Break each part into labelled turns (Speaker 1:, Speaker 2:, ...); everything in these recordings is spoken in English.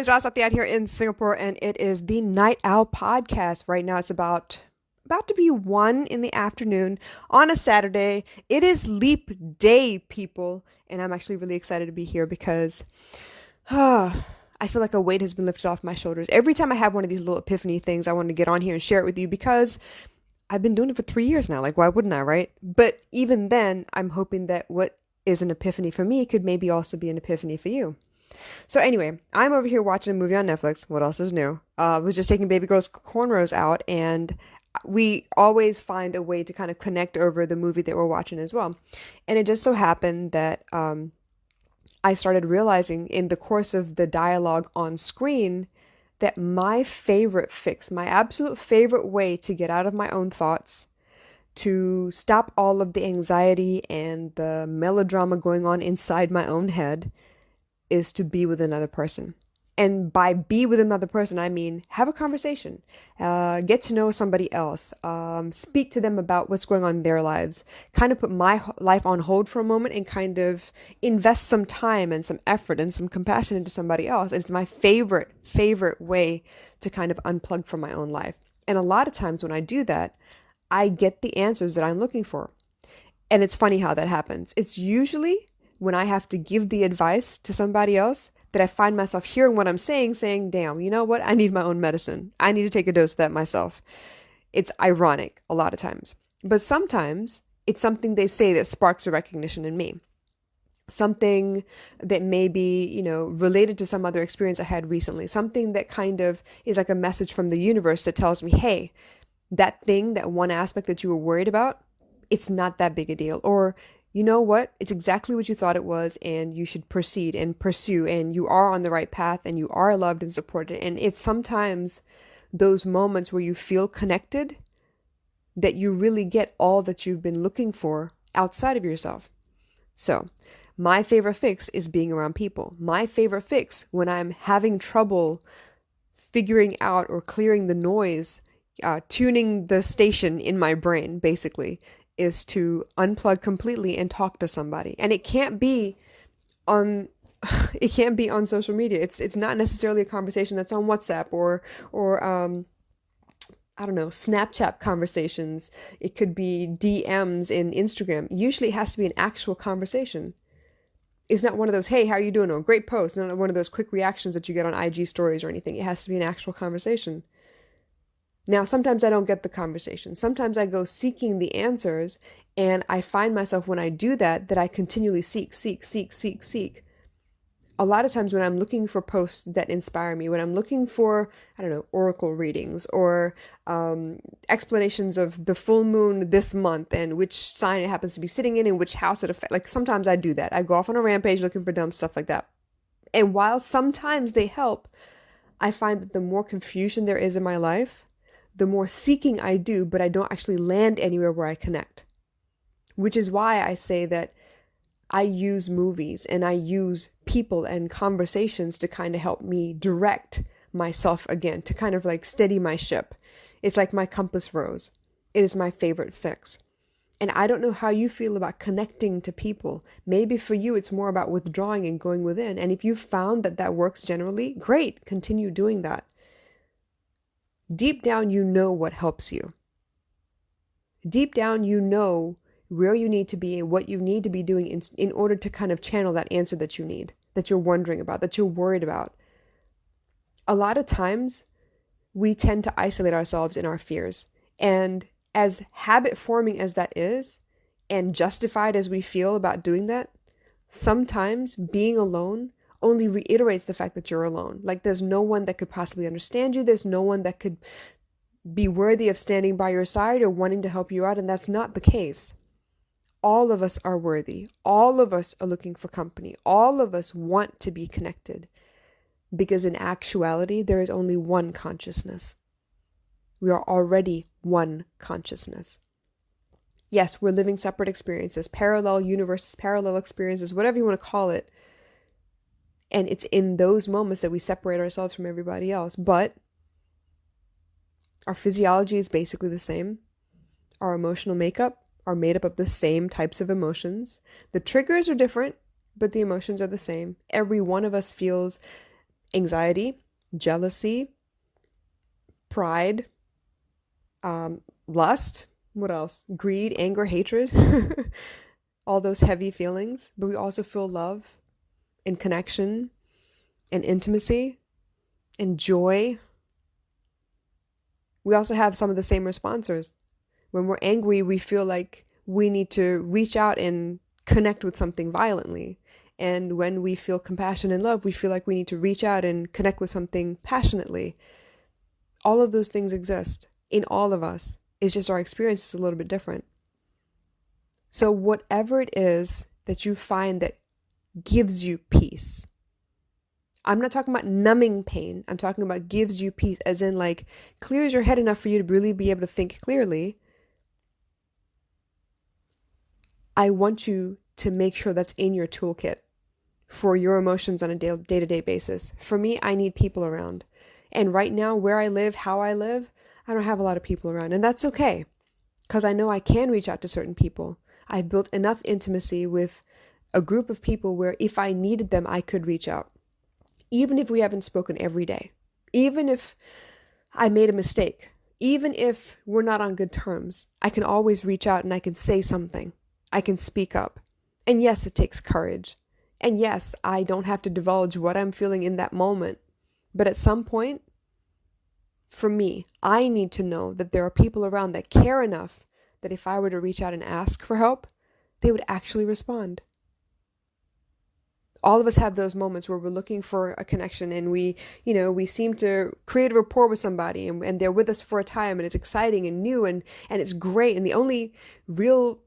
Speaker 1: guys, Ross out here in Singapore, and it is the Night Owl podcast. Right now, it's about to be 1 in the afternoon on a Saturday. It is Leap Day, people, and I'm actually really excited to be here because I feel like a weight has been lifted off my shoulders. Every time I have one of these little epiphany things, I want to get on here and share it with you because I've been doing it for 3 years now. Like, why wouldn't I, right? But even then, I'm hoping that what is an epiphany for me could maybe also be an epiphany for you. So anyway, I'm over here watching a movie on Netflix. What else is new? Was just taking baby girl's cornrows out, and we always find a way to kind of connect over the movie that we're watching as well. And it just so happened that I started realizing in the course of the dialogue on screen that my favorite fix, my absolute favorite way to get out of my own thoughts, to stop all of the anxiety and the melodrama going on inside my own head, is to be with another person. And by be with another person, I mean have a conversation, get to know somebody else, speak to them about what's going on in their lives, kind of put my life on hold for a moment and kind of invest some time and some effort and some compassion into somebody else. And it's my favorite way to kind of unplug from my own life. And a lot of times when I do that, I get the answers that I'm looking for. And it's funny how that happens. It's usually when I have to give the advice to somebody else that I find myself hearing what I'm saying, damn, you know what? I need my own medicine. I need to take a dose of that myself. It's ironic a lot of times. But sometimes it's something they say that sparks a recognition in me. Something that may be, related to some other experience I had recently. Something that kind of is like a message from the universe that tells me, hey, that thing, that one aspect that you were worried about, it's not that big a deal. Or, you know what? It's exactly what you thought it was, and you should proceed and pursue, and you are on the right path, and you are loved and supported. And it's sometimes those moments where you feel connected that you really get all that you've been looking for outside of yourself. So, my favorite fix is being around people. My favorite fix when I'm having trouble figuring out or clearing the noise, tuning the station in my brain, basically, is to unplug completely and talk to somebody. And it can't be on social media. It's not necessarily a conversation that's on WhatsApp or I don't know, Snapchat conversations. It could be DMs in Instagram. Usually it has to be an actual conversation. It's not one of those, hey, how are you doing? Oh, great post. Not one of those quick reactions that you get on IG stories or anything. It has to be an actual conversation. Now, sometimes I don't get the conversation. Sometimes I go seeking the answers, and I find myself when I do that I continually seek. A lot of times when I'm looking for posts that inspire me, when I'm looking for, I don't know, oracle readings or explanations of the full moon this month and which sign it happens to be sitting in and which house it affects. Like sometimes I do that. I go off on a rampage looking for dumb stuff like that. And while sometimes they help, I find that the more confusion there is in my life, the more seeking I do, but I don't actually land anywhere where I connect. Which is why I say that I use movies and I use people and conversations to kind of help me direct myself again, to kind of like steady my ship. It's like my compass rose. It is my favorite fix. And I don't know how you feel about connecting to people. Maybe for you, it's more about withdrawing and going within. And if you've found that works generally, great, continue doing that. Deep down, you know what helps you. Deep down, you know where you need to be and what you need to be doing in order to kind of channel that answer that you need, that you're wondering about, that you're worried about. A lot of times, we tend to isolate ourselves in our fears. And as habit forming as that is, and justified as we feel about doing that, sometimes being alone only reiterates the fact that you're alone. Like there's no one that could possibly understand you. There's no one that could be worthy of standing by your side or wanting to help you out. And that's not the case. All of us are worthy. All of us are looking for company. All of us want to be connected. Because in actuality, there is only one consciousness. We are already one consciousness. Yes, we're living separate experiences, parallel universes, parallel experiences, whatever you want to call it. And it's in those moments that we separate ourselves from everybody else. But our physiology is basically the same. Our emotional makeup are made up of the same types of emotions. The triggers are different, but the emotions are the same. Every one of us feels anxiety, jealousy, pride, lust, what else? Greed, anger, hatred, all those heavy feelings. But we also feel love and connection and intimacy and joy. We also have some of the same responses. When we're angry, we feel like we need to reach out and connect with something violently. And when we feel compassion and love, we feel like we need to reach out and connect with something passionately. All of those things exist in all of us. It's just our experience is a little bit different. So whatever it is that you find that gives you peace, I'm not talking about numbing pain. I'm talking about gives you peace, as in like clears your head enough for you to really be able to think clearly. I want you to make sure that's in your toolkit for your emotions on a day-to-day basis. For me, I need people around. And right now, where I live, how I live, I don't have a lot of people around. And that's okay, because I know I can reach out to certain people. I've built enough intimacy with a group of people where if I needed them, I could reach out. Even if we haven't spoken every day, even if I made a mistake, even if we're not on good terms, I can always reach out and I can say something. I can speak up. And yes, it takes courage. And yes, I don't have to divulge what I'm feeling in that moment. But at some point, for me, I need to know that there are people around that care enough that if I were to reach out and ask for help, they would actually respond. All of us have those moments where we're looking for a connection and we seem to create a rapport with somebody and they're with us for a time and it's exciting and new and it's great. And the only real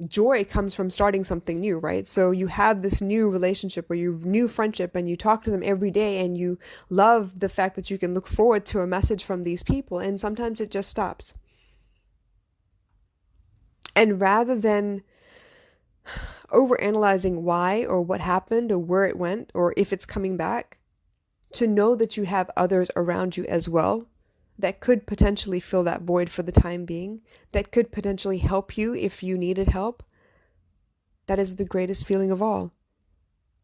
Speaker 1: joy comes from starting something new, right? So you have this new relationship or your new friendship and you talk to them every day and you love the fact that you can look forward to a message from these people, and sometimes it just stops. And rather than overanalyzing why or what happened or where it went or if it's coming back, to know that you have others around you as well that could potentially fill that void for the time being, that could potentially help you if you needed help, that is the greatest feeling of all.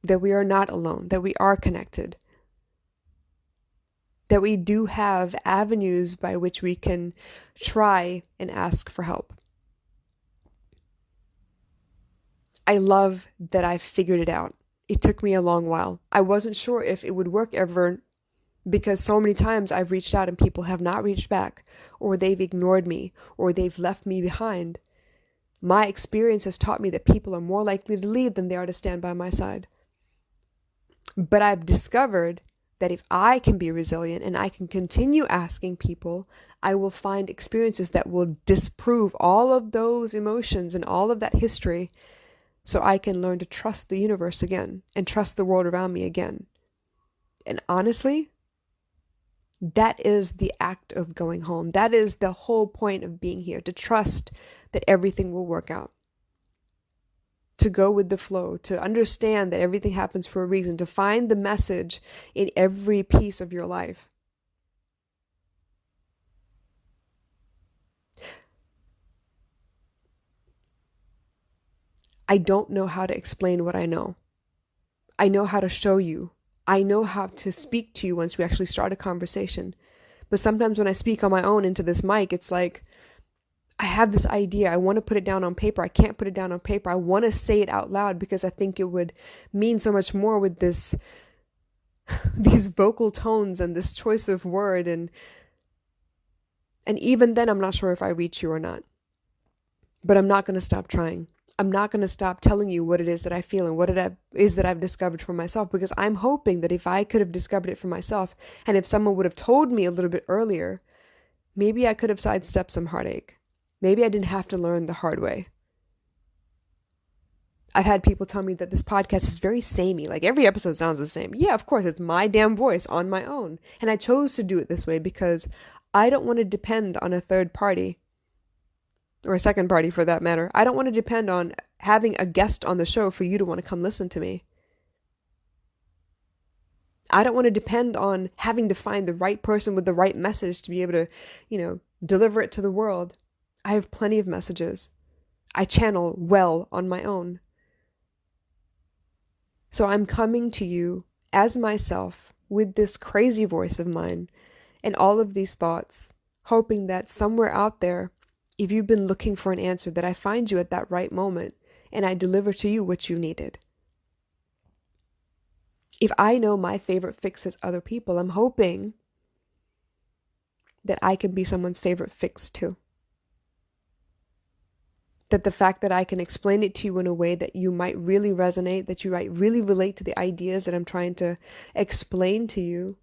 Speaker 1: That we are not alone, that we are connected, that we do have avenues by which we can try and ask for help. I love that I figured it out. It took me a long while. I wasn't sure if it would work ever because so many times I've reached out and people have not reached back, or they've ignored me, or they've left me behind. My experience has taught me that people are more likely to leave than they are to stand by my side. But I've discovered that if I can be resilient and I can continue asking people, I will find experiences that will disprove all of those emotions and all of that history, so I can learn to trust the universe again and trust the world around me again. And honestly, that is the act of going home. That is the whole point of being here, to trust that everything will work out. To go with the flow, to understand that everything happens for a reason, to find the message in every piece of your life. I don't know how to explain what I know. I know how to show you. I know how to speak to you once we actually start a conversation. But sometimes when I speak on my own into this mic, it's like, I have this idea. I want to put it down on paper. I can't put it down on paper. I want to say it out loud because I think it would mean so much more with these vocal tones and this choice of word. And even then, I'm not sure if I reach you or not. But I'm not going to stop trying. I'm not going to stop telling you what it is that I feel and what it is that I've discovered for myself, because I'm hoping that if I could have discovered it for myself, and if someone would have told me a little bit earlier, maybe I could have sidestepped some heartache. Maybe I didn't have to learn the hard way. I've had people tell me that this podcast is very samey, like every episode sounds the same. Yeah, of course, it's my damn voice on my own. And I chose to do it this way because I don't want to depend on a third party, or a second party for that matter. I don't want to depend on having a guest on the show for you to want to come listen to me. I don't want to depend on having to find the right person with the right message to be able to, deliver it to the world. I have plenty of messages. I channel well on my own. So I'm coming to you as myself with this crazy voice of mine and all of these thoughts, hoping that somewhere out there, if you've been looking for an answer, that I find you at that right moment and I deliver to you what you needed. If I know my favorite fix is other people, I'm hoping that I can be someone's favorite fix too. That the fact that I can explain it to you in a way that you might really resonate, that you might really relate to the ideas that I'm trying to explain to you,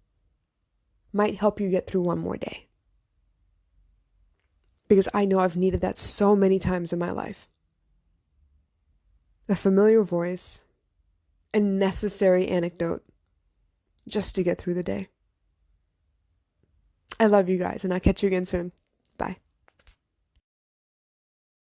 Speaker 1: might help you get through one more day. Because I know I've needed that so many times in my life. A familiar voice, a necessary anecdote, just to get through the day. I love you guys, and I'll catch you again soon.